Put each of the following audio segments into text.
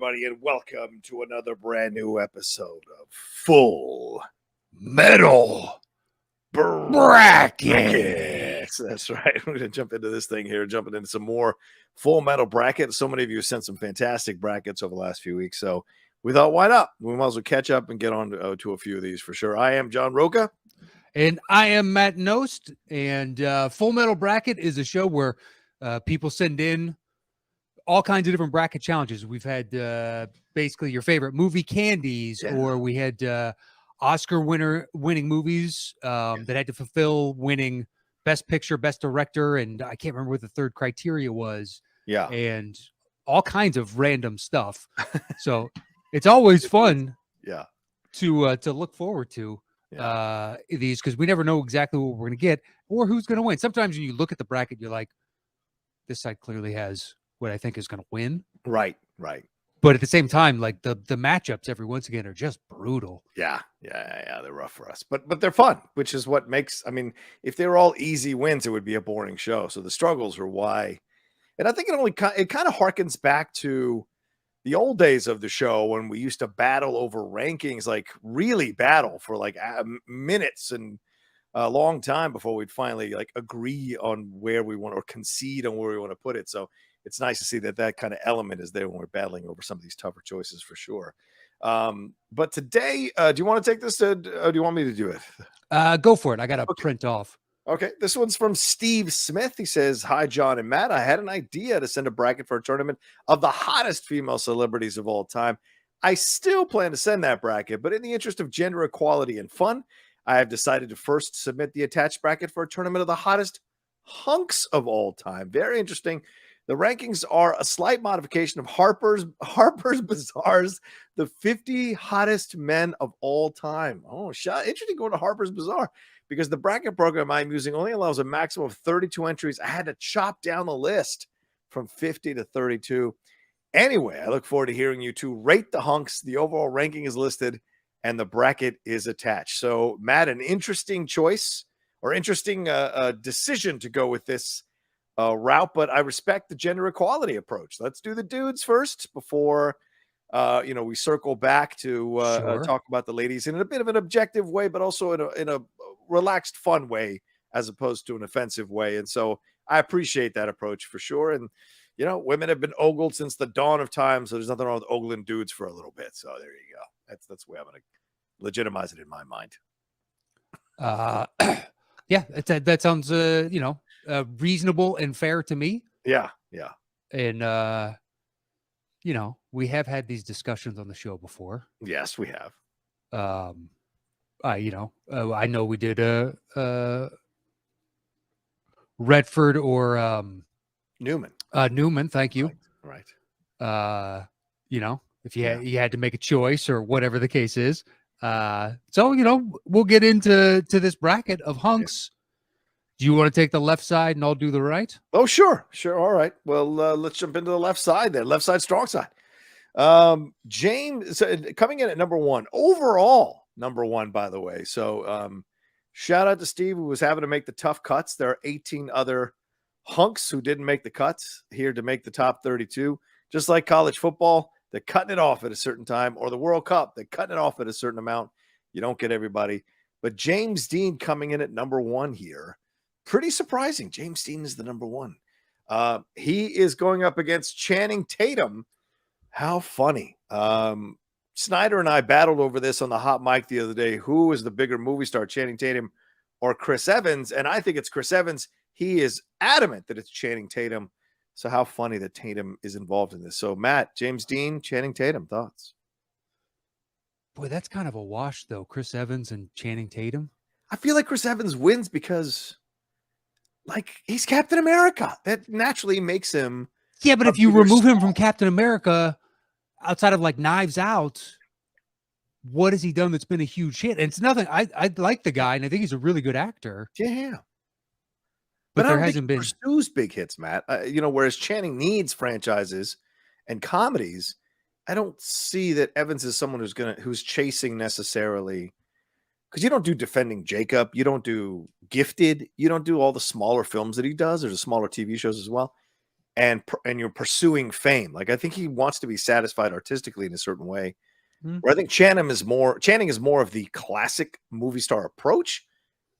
everybody, and welcome to another brand new episode of Full Metal Brackets. That's right. We're going to jump into this thing here, jumping into some more Full Metal Brackets. So many of you sent some fantastic brackets over the last few weeks, so we thought, why not? We might as well catch up and get on to a few of these for sure. I am John Roca. And I am Matt Nost. And Full Metal Bracket is a show where people send in all kinds of different bracket challenges. We've had basically your favorite movie candies, or we had Oscar winning movies that had to fulfill winning Best Picture, Best Director, and I can't remember what the third criteria was. Yeah. And all kinds of random stuff. So it's always fun to look forward to these, because we never know exactly what we're going to get or who's going to win. Sometimes when you look at the bracket, you're like, this side clearly has what I think is going to win. Right. But at the same time, like the matchups every once again are just brutal. Yeah. They're rough for us, but they're fun, which is what makes. I mean, if they were all easy wins, it would be a boring show. So the struggles are why, and I think it kind of harkens back to the old days of the show when we used to battle over rankings, like really battle for like minutes and a long time before we'd finally like agree on where we want or concede on where we want to put it. So it's nice to see that kind of element is there when we're battling over some of these tougher choices for sure. But today, do you want to take this or do you want me to do it? Go for it. I got to print off. Okay, this one's from Steve Smith. He says, "Hi, John and Matt. I had an idea to send a bracket for a tournament of the hottest female celebrities of all time. I still plan to send that bracket, but in the interest of gender equality and fun, I have decided to first submit the attached bracket for a tournament of the hottest hunks of all time." Very interesting. The rankings are a slight modification of Harper's Bazaar's The 50 Hottest Men of All Time. Oh, interesting going to Harper's Bazaar, because the bracket program I'm using only allows a maximum of 32 entries. I had to chop down the list from 50 to 32. Anyway, I look forward to hearing you two rate the hunks. The overall ranking is listed and the bracket is attached. So, Matt, an interesting choice or interesting decision to go with this route, but I respect the gender equality approach. Let's do the dudes first before we circle back to talk about the ladies in a bit of an objective way, but also in a relaxed, fun way, as opposed to an offensive way. And so I appreciate that approach for sure. And women have been ogled since the dawn of time, so there's nothing wrong with ogling dudes for a little bit. So there you go. That's the way I'm going to legitimize it in my mind. Yeah, that sounds reasonable and fair to me. Yeah. And we have had these discussions on the show before. Yes, we have. I know we did Redford or Newman. Newman, thank you. Right. If you had to make a choice or whatever the case is. So we'll get into this bracket of hunks. Do you want to take the left side and I'll do the right? Oh, sure. All right. Well, let's jump into the left side then. Left side, strong side. James coming in at number one, overall number one, by the way. So shout out to Steve, who was having to make the tough cuts. There are 18 other hunks who didn't make the cuts here to make the top 32. Just like college football, they're cutting it off at a certain time, or the World Cup, they're cutting it off at a certain amount. You don't get everybody. But James Dean coming in at number one here. Pretty surprising. James Dean is the number one. He is going up against Channing Tatum. How funny. Snyder and I battled over this on the hot mic the other day. Who is the bigger movie star, Channing Tatum or Chris Evans? And I think it's Chris Evans. He is adamant that it's Channing Tatum. So how funny that Tatum is involved in this. So, Matt, James Dean, Channing Tatum, thoughts? Boy, that's kind of a wash, though. Chris Evans and Channing Tatum. I feel like Chris Evans wins because he's Captain America. That naturally makes him. Yeah, but if you remove him from Captain America, outside of Knives Out, what has he done that's been a huge hit? And it's nothing. I like the guy, and I think he's a really good actor. Yeah. But there hasn't been pursues big hits, Matt. Whereas Channing needs franchises and comedies, I don't see that Evans is someone who's chasing necessarily, because you don't do Defending Jacob, you don't do Gifted, you don't do all the smaller films that he does. There's the smaller TV shows as well. and you're pursuing fame. Like, I think he wants to be satisfied artistically in a certain way. Where I think Channing is more of the classic movie star approach.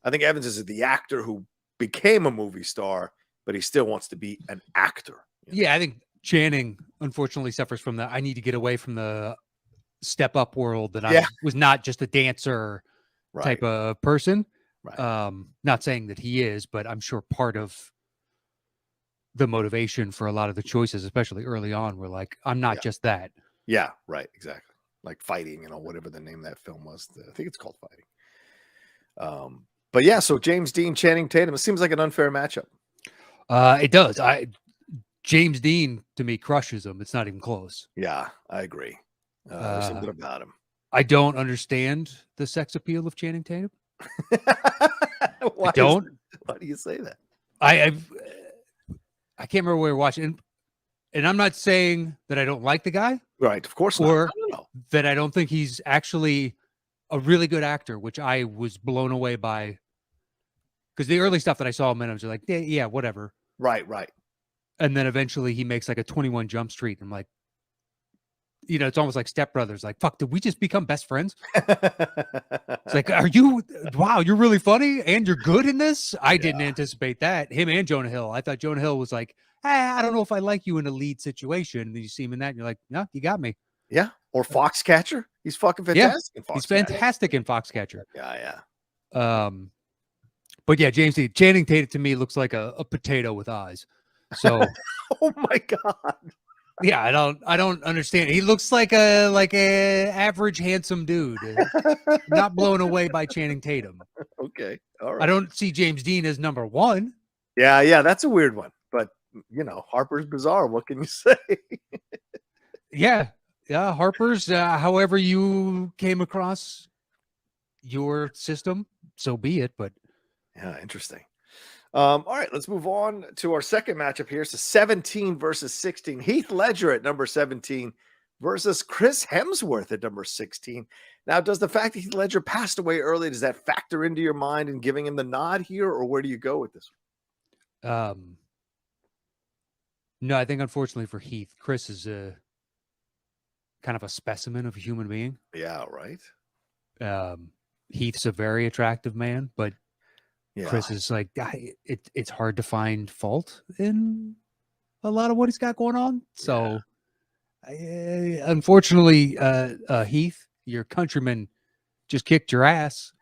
I think Evans is the actor who became a movie star, but he still wants to be an actor. Yeah, I think Channing unfortunately suffers from the I need to get away from the step up world that I was not just a dancer type of person. Right. Not saying that he is, but I'm sure part of the motivation for a lot of the choices, especially early on, were like, I'm not just that. Yeah, right, exactly. Like Fighting, whatever the name of that film was. I think it's called Fighting. But yeah, so James Dean, Channing Tatum, it seems like an unfair matchup. It does. James Dean to me crushes him. It's not even close. Yeah, I agree. There's something about him. I don't understand the sex appeal of Channing Tatum. Why do you say that? I can't remember where we were watching, and I'm not saying that I don't like the guy, right? Of course not. Or that I don't think he's actually a really good actor, which I was blown away by. Because the early stuff that I saw him in, I was like, yeah, whatever. Right. And then eventually he makes like a 21 Jump Street. And I'm like, it's almost like Step Brothers. Like, fuck, did we just become best friends? It's like, wow, you're really funny and you're good in this? I didn't anticipate that. Him and Jonah Hill. I thought Jonah Hill was like, I don't know if I like you in a lead situation. And then you see him in that and you're like, no, you got me. Yeah. Or Foxcatcher. He's fucking fantastic in Foxcatcher. He's fantastic in Foxcatcher. Yeah. But yeah, James Dean, Channing Tatum to me looks like a potato with eyes. So oh my God. Yeah, I don't understand. He looks like a average handsome dude. Not blown away by Channing Tatum. Okay. All right. I don't see James Dean as number one. Yeah, that's a weird one. But Harper's Bazaar. What can you say? Yeah, Harper's. However you came across your system, so be it. But yeah, interesting. All right, let's move on to our second matchup here. So 17 versus 16. Heath Ledger at number 17 versus Chris Hemsworth at number 16. Now, does the fact that Heath Ledger passed away early, does that factor into your mind in giving him the nod here, or where do you go with this one? No, I think unfortunately for Heath, Chris is a kind of a specimen of a human being. Yeah, right. Heath's a very attractive man, but Chris is like, it's hard to find fault in a lot of what he's got going on. So, unfortunately, Heath, your countryman just kicked your ass.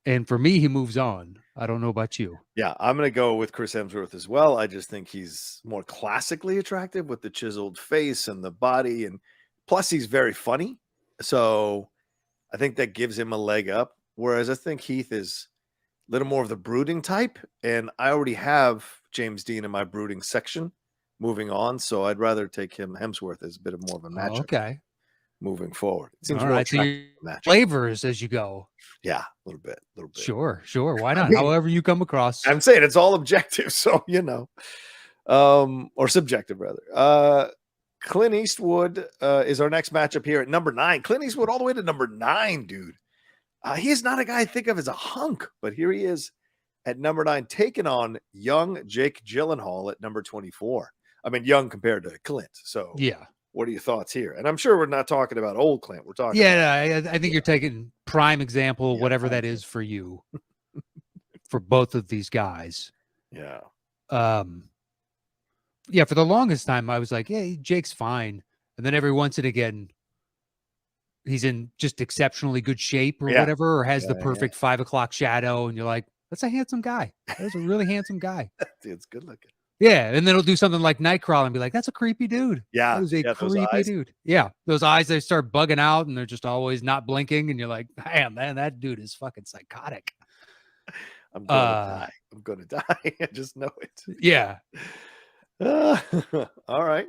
And for me, he moves on. I don't know about you. Yeah, I'm going to go with Chris Hemsworth as well. I just think he's more classically attractive with the chiseled face and the body. And plus, he's very funny. So I think that gives him a leg up. Whereas I think Heath is a little more of the brooding type. And I already have James Dean in my brooding section moving on. So I'd rather take Hemsworth as a bit of more of a matchup. Okay. Moving forward. It seems all more right. So your flavors as you go. Yeah, a little bit. Sure. Why not? However you come across. I'm saying it's all objective. So, or subjective rather. Clint Eastwood is our next matchup here at number 9. Clint Eastwood all the way to number 9, dude. He is not a guy I think of as a hunk, but here he is at number 9, taking on young Jake Gyllenhaal at number 24. I mean, young compared to Clint. So, yeah. What are your thoughts here? And I'm sure we're not talking about old Clint. We're talking. I think you're taking prime example, whatever that is for you, for both of these guys. Yeah. For the longest time, I was like, yeah, Jake's fine. And then every once and again, he's in just exceptionally good shape or whatever, or has the perfect 5 o'clock shadow. And you're like, that's a handsome guy. That's a really handsome guy. It's good looking. Yeah, and then he'll do something like Nightcrawler and be like, that's a creepy dude. Yeah. That was a creepy dude. Yeah. Those eyes, they start bugging out and they're just always not blinking. And you're like, damn, man, that dude is fucking psychotic. I'm going to die. I'm going to die. I just know it. Yeah. All right.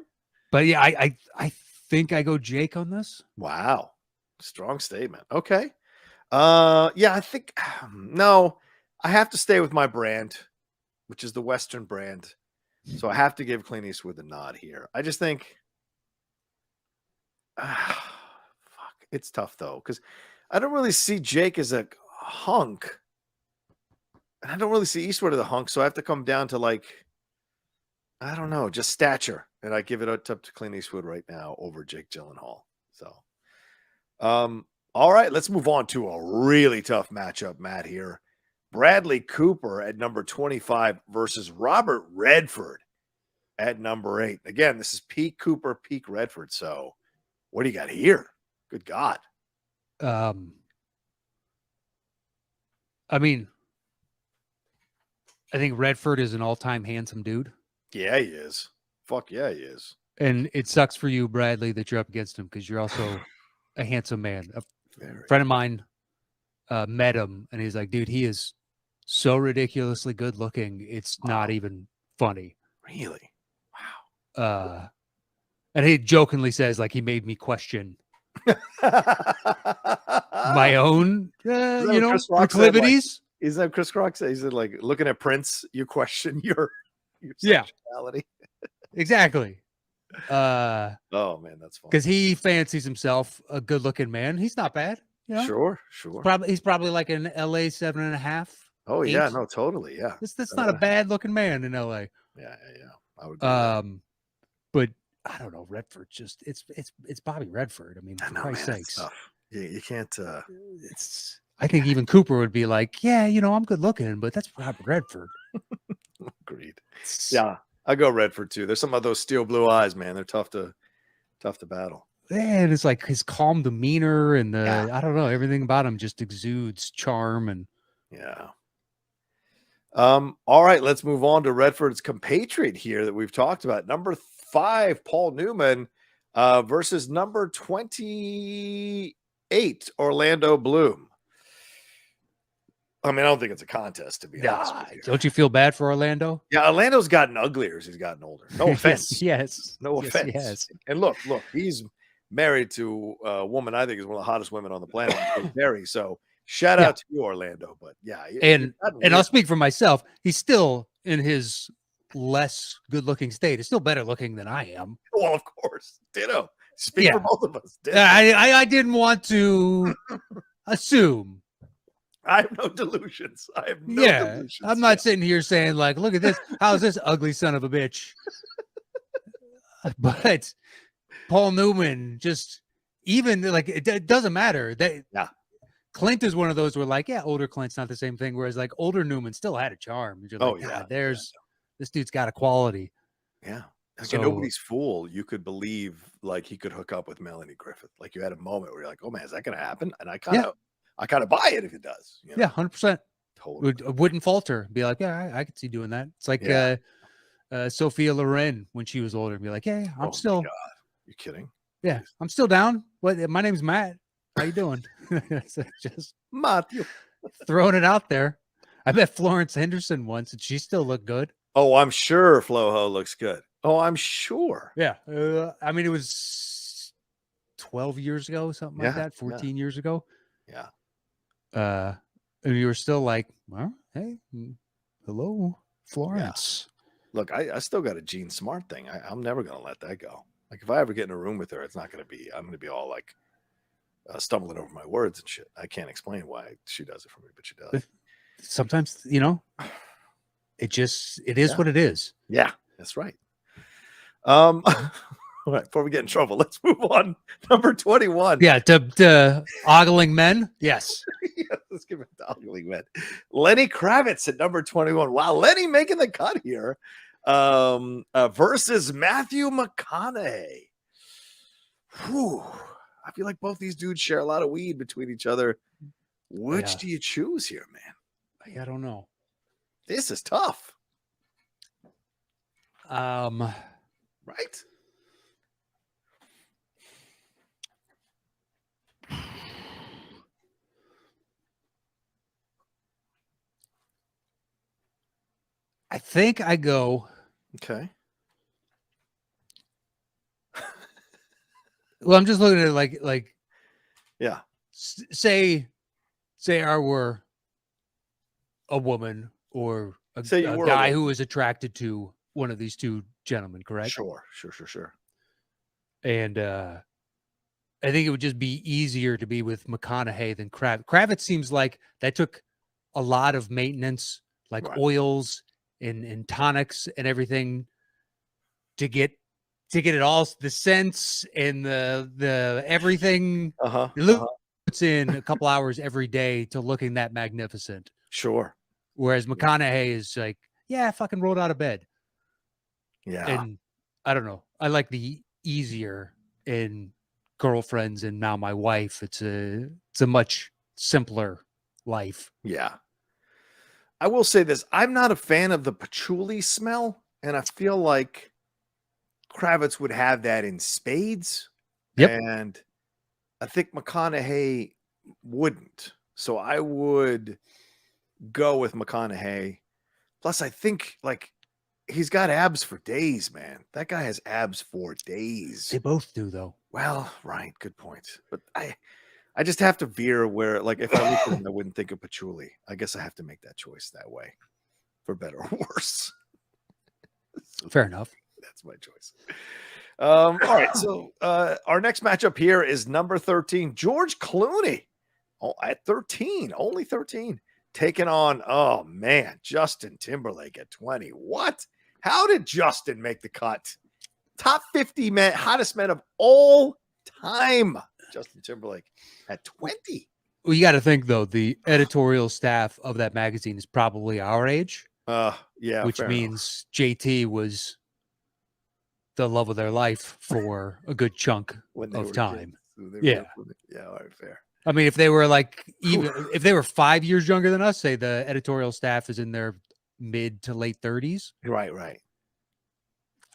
But yeah, I think I go Jake on this. Wow. Strong statement. Okay. I think, no, I have to stay with my brand, which is the Western brand. So I have to give Clint Eastwood the nod here. I just think, it's tough though, because I don't really see Jake as a hunk, and I don't really see Eastwood as a hunk. So I have to come down to like I don't know, just stature, and I give it up to Clint Eastwood right now over Jake Gyllenhaal. So, all right, let's move on to a really tough matchup, Matt. Here, Bradley Cooper at number 25 versus Robert Redford at number 8. Again, this is peak Cooper, peak Redford. So, what do you got here? Good God. I mean, I think Redford is an all-time handsome dude. Yeah, he is. Fuck yeah, he is. And it sucks for you, Bradley, that you're up against him because you're also a handsome man. A Very. friend of mine met him, and he's like, dude, he is so ridiculously good looking. It's not even funny. Really? Wow. And he jokingly says, like, he made me question my own, proclivities. Is that Chris Rock said? He said, like, looking at Prince, you question your Yeah. sexuality. Exactly. Oh man, that's fun. Because he fancies himself a good-looking man. He's not bad. You know? Sure. He's probably like an LA 7.5. Oh yeah, 8. no, totally, yeah. That's not a bad-looking man in LA. Yeah. I would. But I don't know. Redford just it's Bobby Redford. I mean, for Christ's sakes, you can't. I think even Cooper would be like, yeah, I'm good looking, but that's Robert Redford. Agreed. Yeah, I go Redford too. There's some of those steel blue eyes, man. They're tough to battle. And it's like his calm demeanor and I don't know, everything about him just exudes charm and yeah. All right, let's move on to Redford's compatriot here that we've talked about. Number 5, Paul Newman, versus number 28, Orlando Bloom. I mean, I don't think it's a contest, to be honest with you. Don't you feel bad for Orlando? Yeah, Orlando's gotten uglier as he's gotten older. No offense. Yes. No offense. Yes. And look, he's married to a woman I think is one of the hottest women on the planet, Barry. So shout out to you, Orlando. But yeah, and I'll speak for myself. He's still in his less good-looking state. He's still better looking than I am. Well, of course, ditto. Speak for both of us. Ditto. I didn't want to assume. I have no delusions. I have no delusions. I'm not sitting here saying like, look at this. How's this ugly son of a bitch? But Paul Newman just even like it doesn't matter. Clint is one of those where like, older Clint's not the same thing. Whereas like older Newman still had a charm. You're like, this dude's got a quality. Yeah. Like nobody's fool. You could believe like he could hook up with Melanie Griffith. Like you had a moment where you're like, oh man, is that going to happen? And I kind of buy it if it does. You know? Yeah, 100%. Totally. Wouldn't falter. Be like, I could see doing that. It's like Sophia Loren when she was older. And be like, I'm still. God. You kidding? Yeah, I'm still down. My name's Matt. How you doing? Just Matthew. Throwing it out there. I met Florence Henderson once, and she still looked good. Oh, I'm sure Floho looks good. Oh, I'm sure. Yeah. I mean, it was 12 years ago, something like that. 14 years ago. Yeah. And you were still like, well, hey, hello, Florence. Yeah. Look, I still got a Jean Smart thing. I'm never going to let that go. Like if I ever get in a room with her, it's not going to be, I'm going to be all like stumbling over my words and shit. I can't explain why she does it for me, but she does. Sometimes, it is what it is. Yeah, that's right. All right, before we get in trouble, let's move on. Number 21. Yeah, to ogling men. Yes. Yeah, let's give it to ogling men. Lenny Kravitz at number 21. Wow, Lenny making the cut here. Versus Matthew McConaughey. Whew. I feel like both these dudes share a lot of weed between each other. Which do you choose here, man? I don't know. This is tough. Right? I think I go. Okay. Well, I'm just looking at it like yeah. Say I were a woman or a guy who was attracted to one of these two gentlemen, correct? Sure. And I think it would just be easier to be with McConaughey than Kravitz. Kravitz seems like that took a lot of maintenance, like oils and tonics and everything. to get it all, the sense and the everything. Uh-huh. Luke puts in a couple hours every day to looking that magnificent. Sure. Whereas McConaughey is like, yeah, I fucking rolled out of bed. Yeah. And I don't know. I like the easier in Girlfriends and Now My Wife. It's a much simpler life. Yeah. I will say this. I'm not a fan of the patchouli smell, and I feel like Kravitz would have that in spades. Yep. And I think McConaughey wouldn't. So I would go with McConaughey. Plus, I think like he's got abs for days, man. That guy has abs for days. They both do, though. Well, right, good point. But I just have to veer where, like, if I looked at him, I wouldn't think of patchouli. I guess I have to make that choice that way, for better or worse. Fair enough. That's my choice. All right, so our next matchup here is number 13, George Clooney. Oh, at 13, only 13, taking on, oh man, Justin Timberlake at 20. What? How did Justin make the cut? Top 50 men, hottest men of all time. Justin Timberlake at 20. Well, you got to think, though, the editorial staff of that magazine is probably our age. Yeah, which means JT was the love of their life for a good chunk of time. Yeah. Yeah, all right, fair. I mean, if they were like, even if they were 5 years younger than us, say the editorial staff is in their mid to late 30s. Right, right.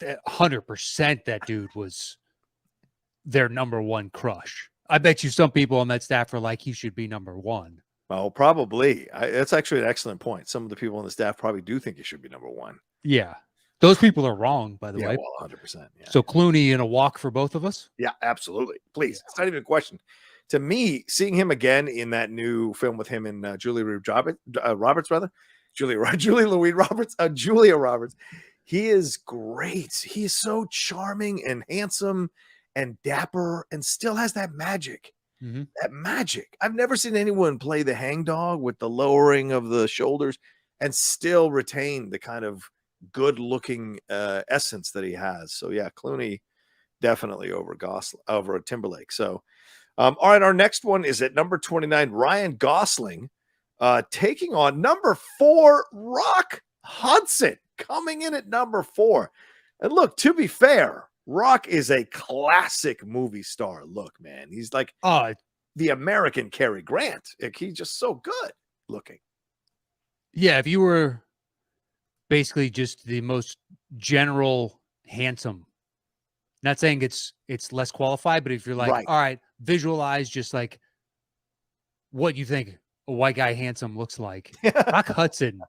100% that dude was their number one crush. I bet you some people on that staff are like, he should be number one. Oh, probably. That's actually an excellent point. Some of the people on the staff probably do think he should be number one. Yeah. Those people are wrong, by the way. Well, 100%. Yeah. So Clooney in a walk for both of us? Yeah, absolutely. Please. It's not even a question. To me, seeing him again in that new film with him and Julia Roberts, he is great. He is so charming and handsome and dapper and still has that magic. Mm-hmm. That magic. I've never seen anyone play the hangdog with the lowering of the shoulders and still retain the kind of good-looking essence that he has. So yeah, Clooney definitely over Timberlake. So all right, our next one is at number 29, Ryan Gosling, taking on number 4, Rock Hudson, coming in at number 4. And look, to be fair, Rock is a classic movie star. Look, man, he's like the American Cary Grant. Like, he's just so good looking. Yeah, if you were basically just the most general handsome, not saying it's less qualified, but if you're like, all right, visualize just like what you think a white guy handsome looks like. Rock Hudson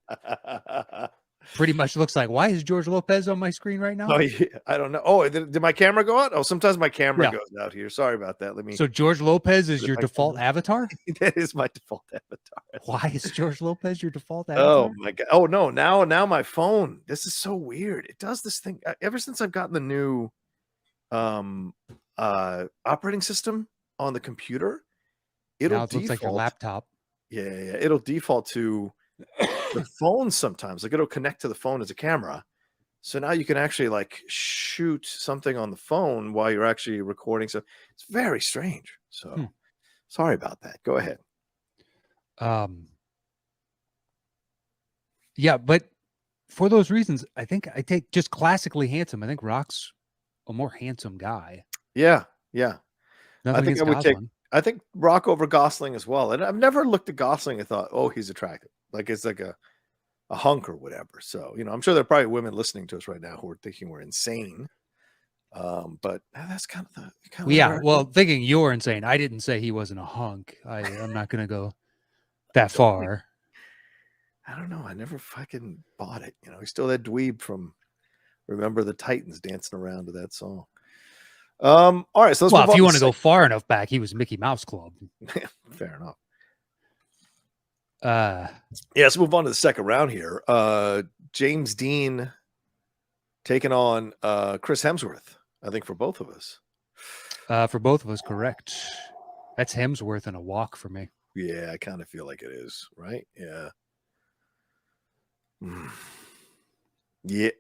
pretty much looks like. Why is George Lopez on my screen right now? Oh, yeah, I don't know. Oh, did my camera go out? Oh, sometimes my camera goes out here. Sorry about that. So George Lopez is your default avatar? That is my default avatar. Why is George Lopez your default avatar? Oh my God. Oh no. Now my phone. This is so weird. It does this thing ever since I've gotten the new operating system on the computer. It looks like your laptop. Yeah. It'll default to the phone sometimes. Like it'll connect to the phone as a camera. So now you can actually like shoot something on the phone while you're actually recording. So it's very strange. So sorry about that. Go ahead. Yeah, but for those reasons, I think I take just classically handsome. I think Rock's a more handsome guy. Yeah. Nothing I think Rock over Gosling as well. And I've never looked at Gosling and thought, oh, he's attractive. Like it's like a hunk or whatever. So, I'm sure there are probably women listening to us right now who are thinking we're insane. But that's kind of thinking you're insane. I didn't say he wasn't a hunk. I'm not going to go that far. I don't know. I never fucking bought it. He's still that dweeb from Remember the Titans dancing around to that song. All right. So if you want to go far enough back, he was Mickey Mouse Club. Fair enough. Let's move on to the second round here. James Dean taking on Chris Hemsworth, I think, for both of us. For both of us, correct. That's Hemsworth in a walk for me. Yeah, I kind of feel like it is, right? Yeah. Yeah.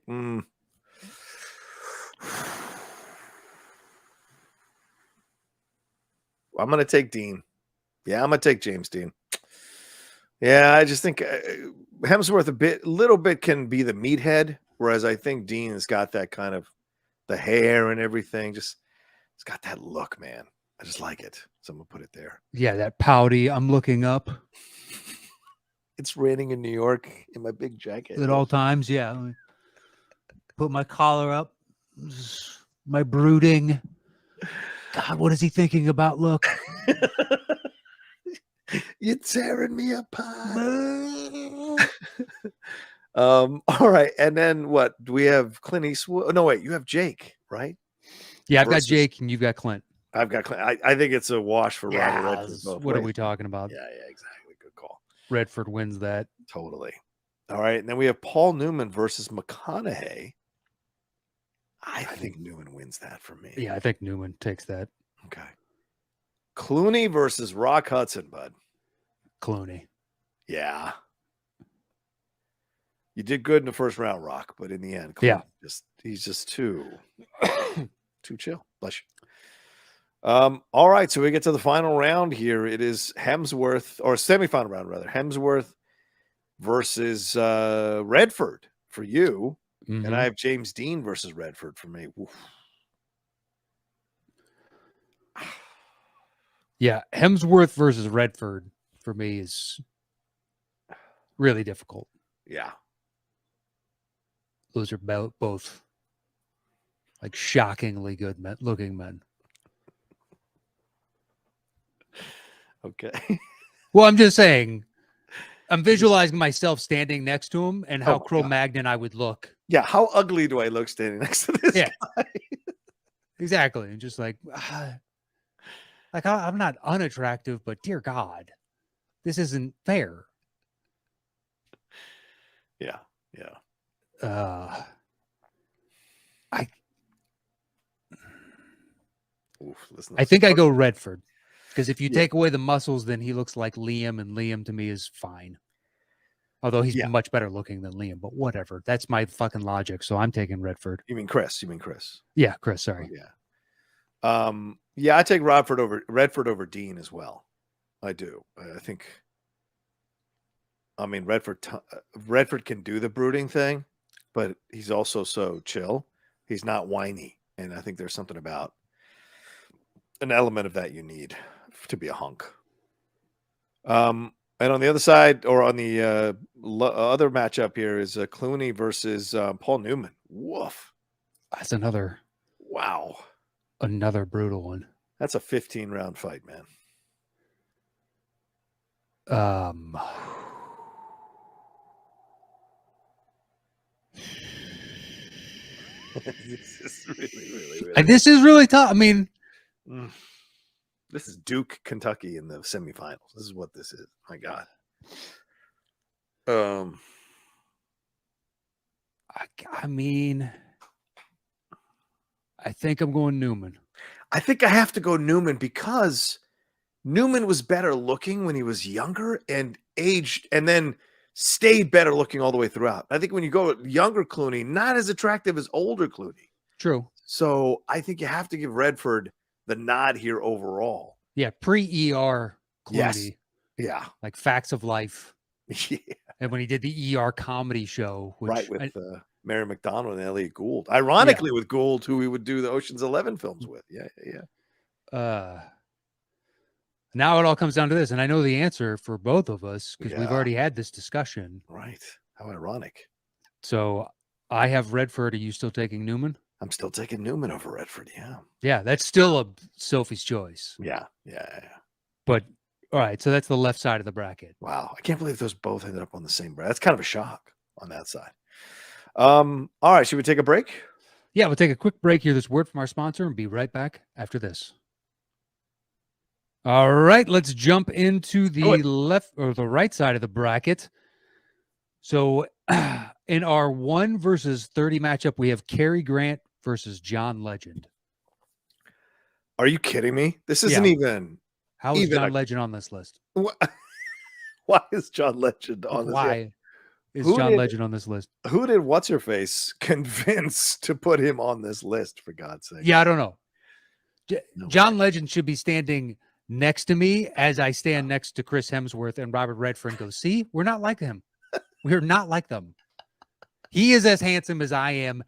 I'm going to take Dean. Yeah, I'm going to take James Dean. Yeah, I just think Hemsworth a little bit can be the meathead, whereas I think Dean has got that kind of the hair and everything. Just it's got that look, man. I just like it. So I'm gonna put it there. Yeah, that pouty. I'm looking up It's raining in New York in my big jacket. at all times. Yeah, let me put my collar up. My brooding. God, what is he thinking about? Look. You're tearing me apart. All right, and then what? Do we have Clint Eastwood? Oh, no, wait, you have Jake, right? Yeah, I've got Jake and you've got Clint. I've got Clint. I think it's a wash for Robert Redford. What are we talking about? Yeah, exactly. Good call. Redford wins that. Totally. All right, and then we have Paul Newman versus McConaughey. I think Newman wins that for me. Yeah, I think Newman takes that. Okay. Clooney versus Rock Hudson, bud. Clooney. Yeah. You did good in the first round, Rock, but in the end, Clooney he's just too chill. Bless you. All right, so we get to the final round here. It is Hemsworth, or semifinal round rather. Hemsworth versus Redford for you, and I have James Dean versus Redford for me. Oof. Yeah, Hemsworth versus Redford for me is really difficult. Yeah. Those are both like shockingly good looking men. Okay. Well, I'm just saying, I'm visualizing myself standing next to him and how Cro-Magnon I would look. Yeah, how ugly do I look standing next to this guy? Exactly. And just like I'm not unattractive, but dear God, this isn't fair. Yeah. I think I go Redford, because if you take away the muscles, then he looks like Liam, and Liam to me is fine. Although he's much better looking than Liam, but whatever. That's my fucking logic. So I'm taking Redford. You mean Chris? Yeah, Chris. Sorry. Oh, yeah. I take Redford over Dean as well. I do. I think. I mean, Redford can do the brooding thing, but he's also so chill. He's not whiny, and I think there's something about an element of that you need to be a hunk. And on the other side, or on the other matchup here, is Clooney versus Paul Newman. Woof. That's another brutal one. That's a 15-round fight, man. This is really tough. I mean, this is Duke, Kentucky in the semifinals. This is what this is. My God. I mean, I think I'm going Newman. I think I have to go Newman because Newman was better looking when he was younger and aged, and then stayed better looking all the way throughout. I think when you go younger Clooney, not as attractive as older Clooney. True. So I think you have to give Redford the nod here overall. Yeah, pre-ER Clooney. Yes. Yeah. Like Facts of Life. Yeah. And when he did the ER comedy show. With Mary McDonald and Elliot Gould. Ironically, with Gould, who we would do the Ocean's 11 films with. Yeah. Now it all comes down to this, and I know the answer for both of us because we've already had this discussion. Right. How ironic. So I have Redford. Are you still taking Newman? I'm still taking Newman over Redford. Yeah. Yeah, that's still a Sophie's choice. Yeah. But all right, so that's the left side of the bracket. Wow, I can't believe those both ended up on the same bracket. That's kind of a shock on that side. All right, should we take a break? Yeah, we'll take a quick break here. This word from our sponsor and be right back after this. All right, let's jump into the left or the right side of the bracket. So in our 1 versus 30 matchup, we have Cary Grant versus John Legend. Are you kidding me? This isn't even. How is John Legend on this list? Why is John Legend on this list? Why is John Legend on this list? Who did What's-Her-Face convince to put him on this list, for God's sake? Yeah, I don't know. John Legend should be standing next to me as I stand next to Chris Hemsworth and Robert Redford, goes, see, we're not like him. We're not like them. He is as handsome as I am,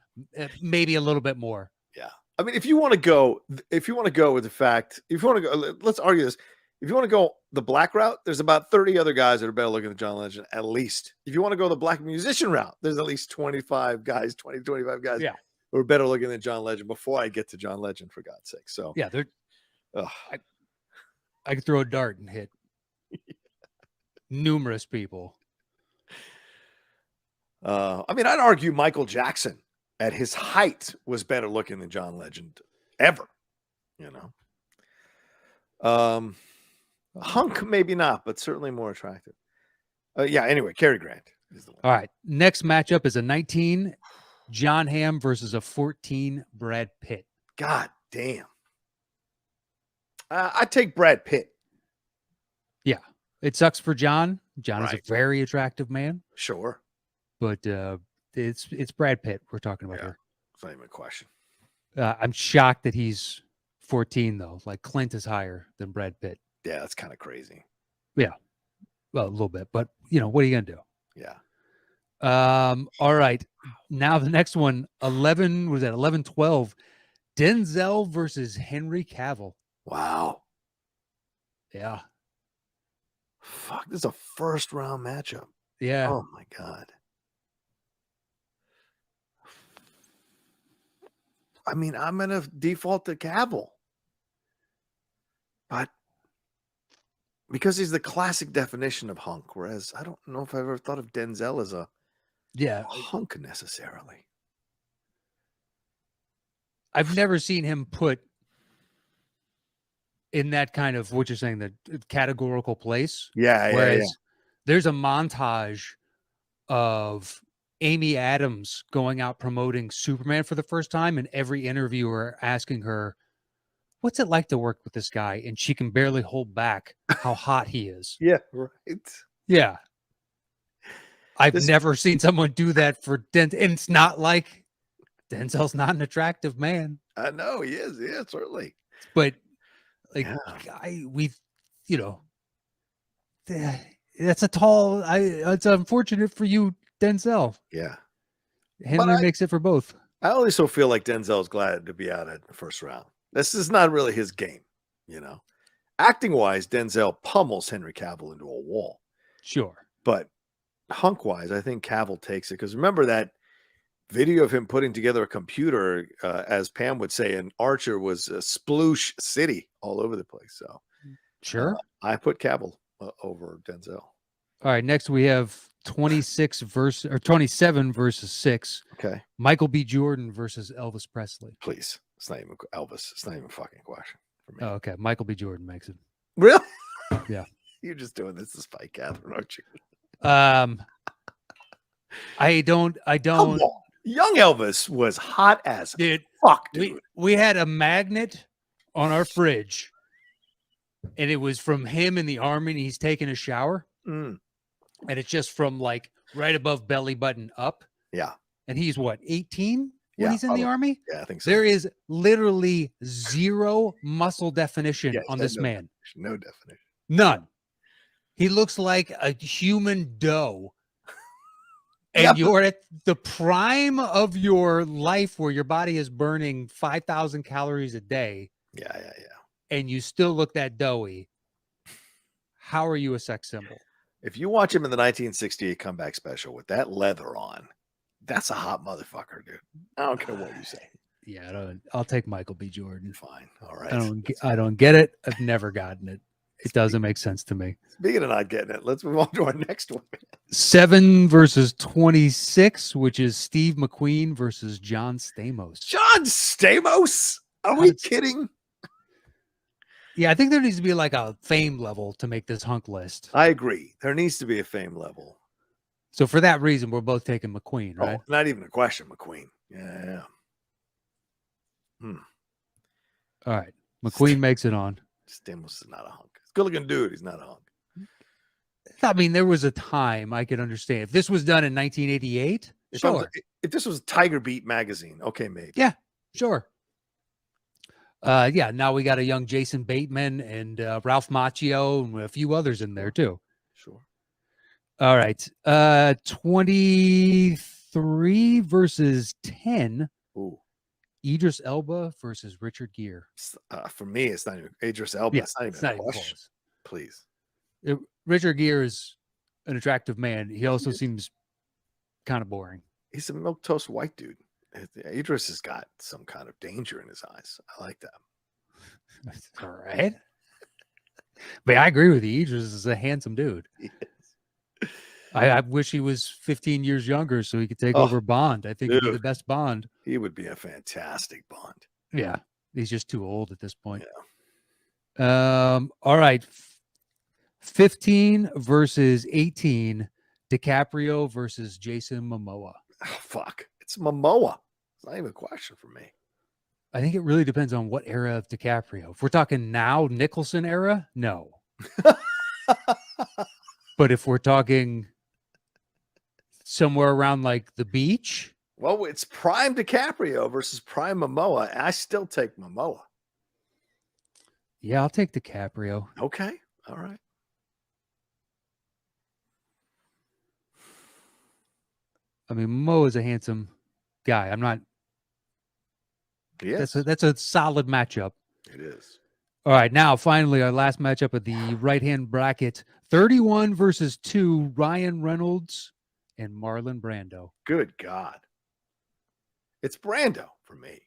maybe a little bit more. Yeah. I mean, if you want to go with the fact, if you want to go, let's argue this. If you want to go the black route, there's about 30 other guys that are better looking than John Legend, at least. If you want to go the black musician route, there's at least 25 guys who are better looking than John Legend before I get to John Legend, for God's sake. So, yeah, I could throw a dart and hit numerous people. I mean, I'd argue Michael Jackson at his height was better looking than John Legend ever, you know. Hunk, maybe not, but certainly more attractive. Yeah, anyway, Cary Grant is the one. All right. Next matchup is a 19 John Hamm versus a 14 Brad Pitt. God damn. I'd take Brad Pitt. Yeah. It sucks for John. John Right. is a very attractive man. Sure. But it's Brad Pitt we're talking about here. It's not even a question. I'm shocked that he's 14, though. Like, Clint is higher than Brad Pitt. Yeah, that's kind of crazy. Yeah. Well, a little bit. But, you know, what are you going to do? Yeah. All right. Now the next one, 11-12. Denzel versus Henry Cavill. Wow. Yeah. Fuck, this is a first round matchup. Yeah. Oh my God. I mean, I'm going to default to Cavill. But because he's the classic definition of hunk, whereas I don't know if I've ever thought of Denzel as a hunk necessarily. I've never seen him put in that kind of, what you're saying, the categorical place. Whereas there's a montage of Amy Adams going out promoting Superman for the first time, and every interviewer asking her, what's it like to work with this guy? And she can barely hold back how hot he is. Yeah, right. Yeah. I've never seen someone do that for Denzel. And it's not like Denzel's not an attractive man. I know he is. Yeah, certainly. But like, you know, that's a tall, it's unfortunate for you, Denzel. Yeah. Henry makes it for both. I also feel like Denzel's glad to be out in the first round. This is not really his game, you know. Acting wise, Denzel pummels Henry Cavill into a wall. Sure. But hunk wise, I think Cavill takes it. Because remember that video of him putting together a computer, as Pam would say, in Archer was a sploosh city all over the place. So sure. I put Cavill over Denzel. All right. Next we have 27 versus 6. Okay. Michael B. Jordan versus Elvis Presley. Please. It's not even Elvis. It's not even a fucking question for me. Oh, okay. Michael B. Jordan makes it. Really? Yeah. You're just doing this to spite Catherine, aren't you? I don't. Come on. Young Elvis was hot as fuck, dude. We had a magnet on our fridge, and it was from him in the army, and he's taking a shower. Mm. And it's just from like right above belly button up. Yeah. And he's what, 18 when he's in the army? Yeah, I think so. There is literally zero muscle definition on this man. No definition. None. He looks like a human dough. And you're at the prime of your life where your body is burning 5,000 calories a day. Yeah. And you still look that doughy. How are you a sex symbol? If you watch him in the 1968 comeback special with that leather on, that's a hot motherfucker, dude. I don't care what you say. Yeah, I'll take Michael B. Jordan. Fine. All right. I don't get it. I've never gotten it. It doesn't make sense to me. Speaking of not getting it, let's move on to our next one. 7 versus 26, which is Steve McQueen versus John Stamos. John Stamos? Are we kidding? Yeah, I think there needs to be like a fame level to make this hunk list. I agree. There needs to be a fame level. So for that reason, we're both taking McQueen, right? Oh, not even a question, McQueen. Yeah. All right. McQueen makes it on. Stamos is not a hunk. He's a good-looking dude. He's not a hunk. I mean, there was a time I could understand. If this was done in 1988, sure. If this was Tiger Beat magazine, okay, maybe. Yeah, sure. Yeah, now we got a young Jason Bateman and Ralph Macchio and a few others in there too. Sure. All right. 23 versus 10. Ooh. Idris Elba versus Richard Gere. For me, it's not even Idris Elba. Yeah, It's not even it's a not even question. close. Please. Richard Gere is an attractive man. He also seems kind of boring. He's a milquetoast white dude. Idris has got some kind of danger in his eyes. I like that. All right. But I agree with you. Idris is a handsome dude. Yes. I wish he was 15 years younger so he could take over Bond. I think he'd be the best Bond. He would be a fantastic Bond. Yeah. He's just too old at this point. Yeah. All right. 15 versus 18. DiCaprio versus Jason Momoa. Oh, fuck. It's Momoa. It's not even a question for me. I think it really depends on what era of DiCaprio. If we're talking now, Nicholson era, no. But if we're talking somewhere around like the beach. Well, it's prime DiCaprio versus prime Momoa. I still take Momoa. Yeah, I'll take DiCaprio. Okay. All right. I mean, Momoa is a handsome guy. I'm not. Yes. That's a solid matchup. It is. All right, now finally our last matchup of the right-hand bracket: 31 versus 2. Ryan Reynolds and Marlon Brando. Good God. It's Brando for me.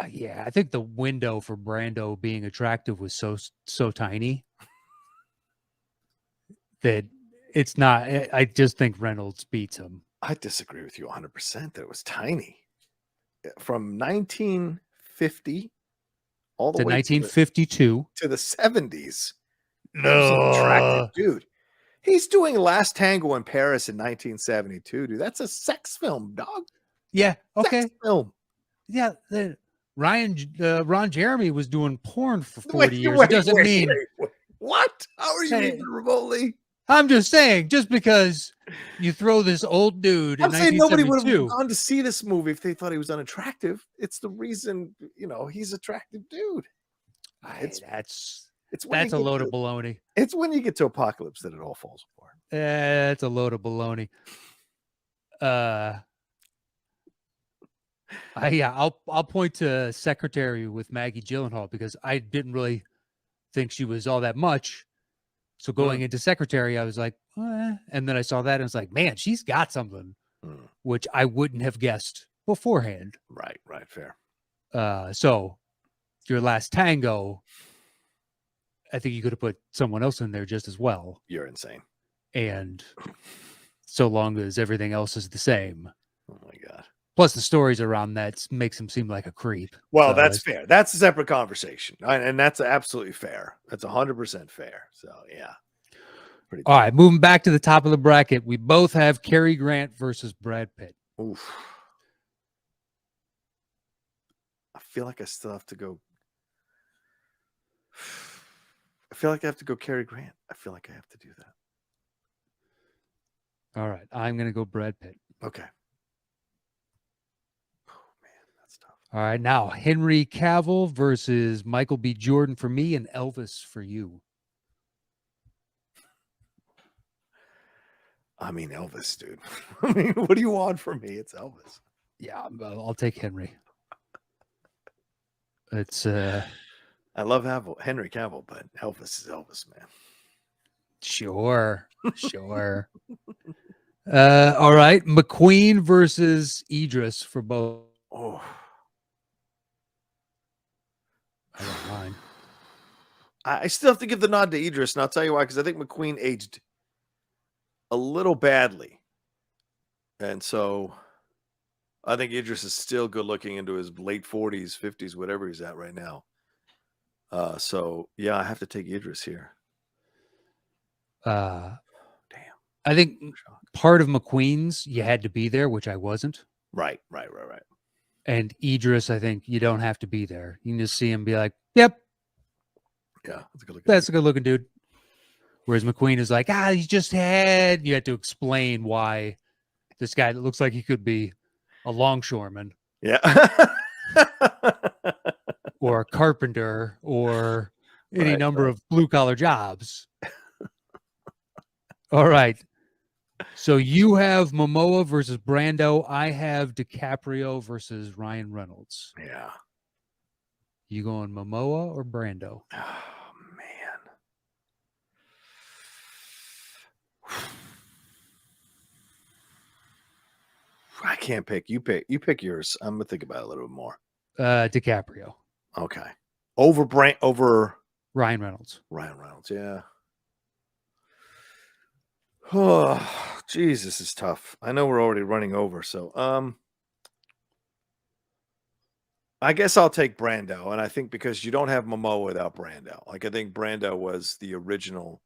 Yeah, I think the window for Brando being attractive was so tiny that it's not. I just think Reynolds beats him. I disagree with you 100% that it was tiny. From 1950 all the to way 1952 to the 70s. No, attractive dude. He's doing Last Tango in Paris in 1972, dude. That's a sex film, dog. Yeah. Okay. Sex film. Yeah. Ron Jeremy was doing porn for 40 years. It doesn't mean what? How are you even remotely? I'm just saying, just because you throw this old dude I'm in saying nobody would 1972, have gone to see this movie if they thought he was unattractive. It's the reason, he's an attractive dude. that's a load of baloney. It's when you get to Apocalypse that it all falls apart. It's a load of baloney. I'll point to Secretary with Maggie Gyllenhaal because I didn't really think she was all that much. So going into Secretary, I was like, and then I saw that and I was like, man, she's got something, which I wouldn't have guessed beforehand. Right, fair. So your Last Tango, I think you could have put someone else in there just as well. You're insane. And so long as everything else is the same. Oh my God. Plus the stories around that makes him seem like a creep. Well, so that's fair. That's a separate conversation. And that's absolutely fair. That's 100% fair. So, yeah. All right, moving back to the top of the bracket. We both have Cary Grant versus Brad Pitt. Oof. I feel like I still have to go. I feel like I have to go Cary Grant. I feel like I have to do that. All right, I'm going to go Brad Pitt. Okay. Oh, man, that's tough. All right, now Henry Cavill versus Michael B. Jordan for me and Elvis for you. I mean, Elvis, dude. I mean, what do you want from me? It's Elvis. Yeah, I'll take Henry. It's I love Henry Cavill, but Elvis is Elvis, man. Sure. All right, McQueen versus Idris for both. Oh, I don't mind. I still have to give the nod to Idris, and I'll tell you why. Because I think McQueen aged a little badly, and so I think Idris is still good looking into his late 40s, 50s, whatever he's at right now. So yeah, I have to take Idris here. Damn. I think part of McQueen's you had to be there, which I wasn't. Right. And Idris, I think you don't have to be there. You can just see him, be like, "Yep, yeah, that's a good looking dude." Whereas McQueen is like, he's just had. You had to explain why this guy that looks like he could be a longshoreman. Yeah. or a carpenter or any Right, number right. of blue collar jobs. All right. So you have Momoa versus Brando. I have DiCaprio versus Ryan Reynolds. Yeah. You going Momoa or Brando? Oh man. I can't pick. You pick. You pick yours. I'm gonna think about it a little bit more. DiCaprio. Okay. Over Ryan Reynolds. Ryan Reynolds. Yeah. Oh, geez, this is tough. I know we're already running over, so I guess I'll take Brando, and I think because you don't have Momoa without Brando. Like I think Brando was the original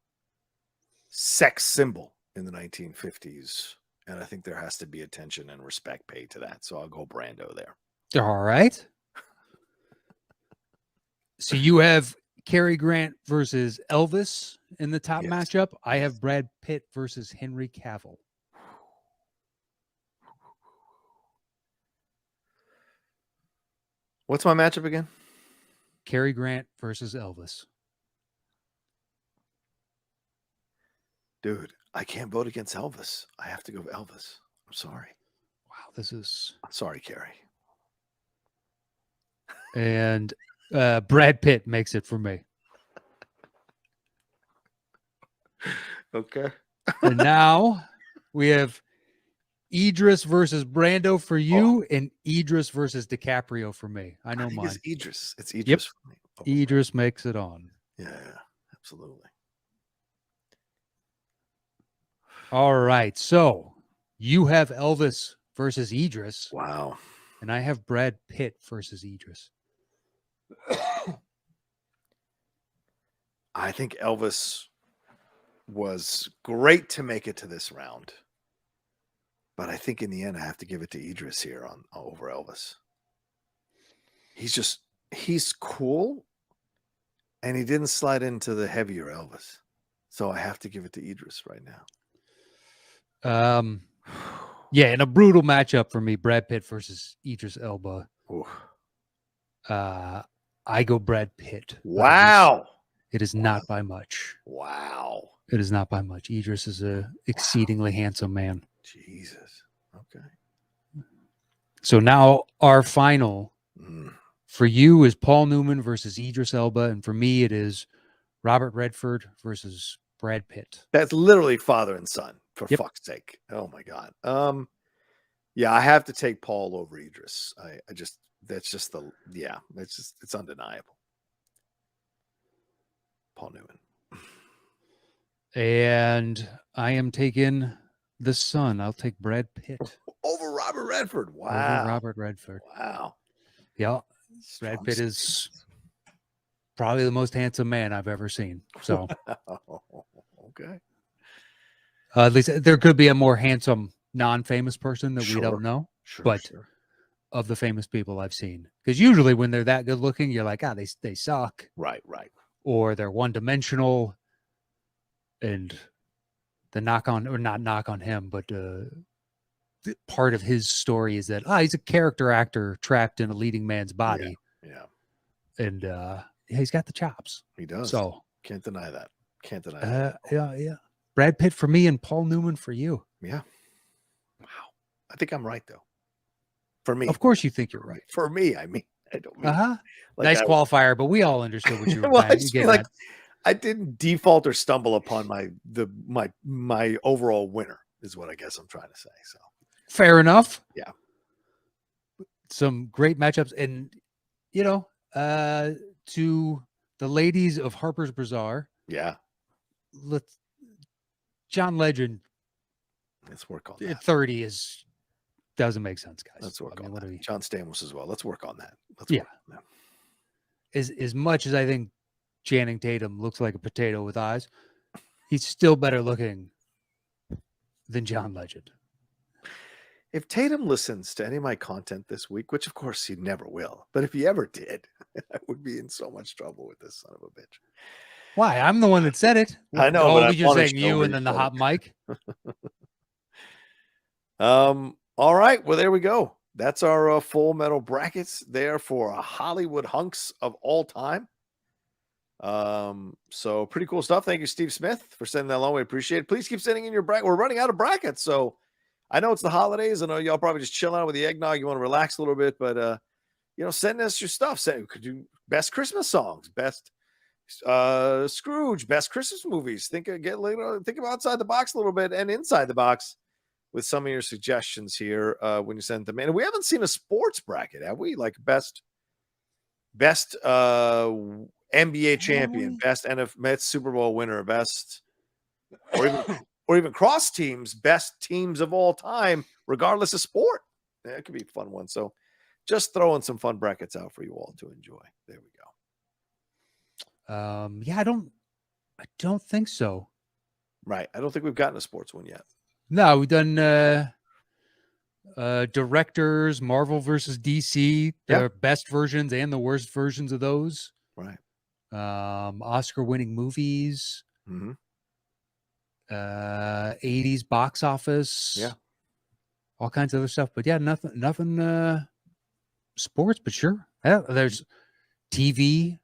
sex symbol in the 1950s, and I think there has to be attention and respect paid to that. So I'll go Brando there. All right. So you have Cary Grant versus Elvis in the top Yes. matchup. I have Brad Pitt versus Henry Cavill. What's my matchup again? Cary Grant versus Elvis. Dude, I can't vote against Elvis. I have to go with Elvis. I'm sorry. Wow, this is. I'm sorry, Carrie. And Brad Pitt makes it for me. Okay. And now we have Idris versus Brando for you, and Idris versus DiCaprio for me. I know mine. It's Idris. It's Idris. Yep. For me. Idris makes it on. Yeah, absolutely. All right. So you have Elvis versus Idris. Wow. And I have Brad Pitt versus Idris. I think Elvis was great to make it to this round. But I think in the end, I have to give it to Idris here on over Elvis. He's cool, and he didn't slide into the heavier Elvis. So I have to give it to Idris right now. Yeah, in a brutal matchup for me, Brad Pitt versus Idris Elba. Ooh. I go Brad Pitt. Wow. It is not by much. Wow. It is not by much. Idris is a exceedingly handsome man. Jesus. Okay. So now our final for you is Paul Newman versus Idris Elba, and for me it is Robert Redford versus Brad Pitt. That's literally father and son, for fuck's sake. Oh my God. Yeah, I have to take Paul over Idris. It's undeniable. Paul Newman. And I am taking the son. I'll take Brad Pitt over Robert Redford. Wow. Over Robert Redford. Wow. Yeah. Brad Pitt is probably the most handsome man I've ever seen. So okay. At least there could be a more handsome, non-famous person that we don't know. But of the famous people I've seen. Because usually when they're that good looking, you're like, they suck. Right, right. Or they're one-dimensional. And the not knock on him, but part of his story is that he's a character actor trapped in a leading man's body. Yeah. And he's got the chops. He does. So can't deny that. Can't deny that. Yeah. Brad Pitt for me and Paul Newman for you. Yeah. Wow. I think I'm right though. For me. Of course you think you're right. For me, I mean, I don't mean nice qualifier, but we all understood what you were getting at. I didn't default or stumble upon my overall winner is what I guess I'm trying to say. So fair enough. Yeah. Some great matchups. And to the ladies of Harper's Bazaar. Yeah. John Legend. Let's work on that. At 30 doesn't make sense, guys. Let's work on that. John Stamos as well. Let's work on that. As much as I think Channing Tatum looks like a potato with eyes, he's still better looking than John Legend. If Tatum listens to any of my content this week, which of course he never will, but if he ever did, I would be in so much trouble with this son of a bitch. Why? I'm the one that said it. I know. But you're saying you and then the hot mic. All right. Well, there we go. That's our full metal brackets there for Hollywood hunks of all time. So pretty cool stuff. Thank you, Steve Smith, for sending that along. We appreciate it. Please keep sending in your bracket. We're running out of brackets, so I know it's the holidays. I know y'all probably just chilling out with the eggnog. You want to relax a little bit, but send us your stuff. Send could do best Christmas songs, best Scrooge, best Christmas movies. Think about outside the box a little bit and inside the box with some of your suggestions here when you send them in. And we haven't seen a sports bracket, have we? Like best NBA champion, best NFL Super Bowl winner, best or even cross teams, best teams of all time, regardless of sport. Yeah, it could be a fun one. So just throwing some fun brackets out for you all to enjoy. There we go. I don't think so. Right. I don't think we've gotten a sports one yet. No, we've done directors, Marvel versus DC, the best versions and the worst versions of those. Right. Oscar-winning movies. Mm-hmm. 80s box office. Yeah. All kinds of other stuff. But yeah, nothing sports, but sure. Yeah, there's TV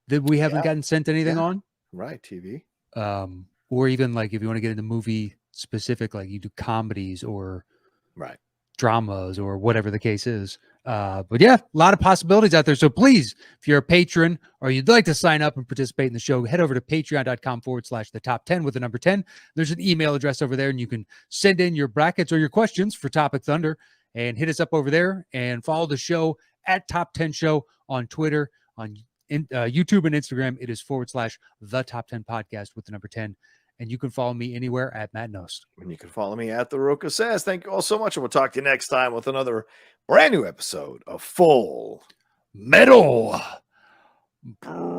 that we haven't gotten sent anything on. Right, TV. Or even like if you want to get into movie specific, like you do comedies or dramas or whatever the case is. But yeah, a lot of possibilities out there. So please, if you're a patron or you'd like to sign up and participate in the show, head over to patreon.com/the top 10 with the number 10. There's an email address over there and you can send in your brackets or your questions for Topic Thunder and hit us up over there and follow the show at Top 10 Show on Twitter, on YouTube and Instagram. It is /the top 10 podcast with the number 10. And you can follow me anywhere at Matt Nost. And you can follow me at The Roka Says. Thank you all so much. And we'll talk to you next time with another brand new episode of Full Metal Bracket.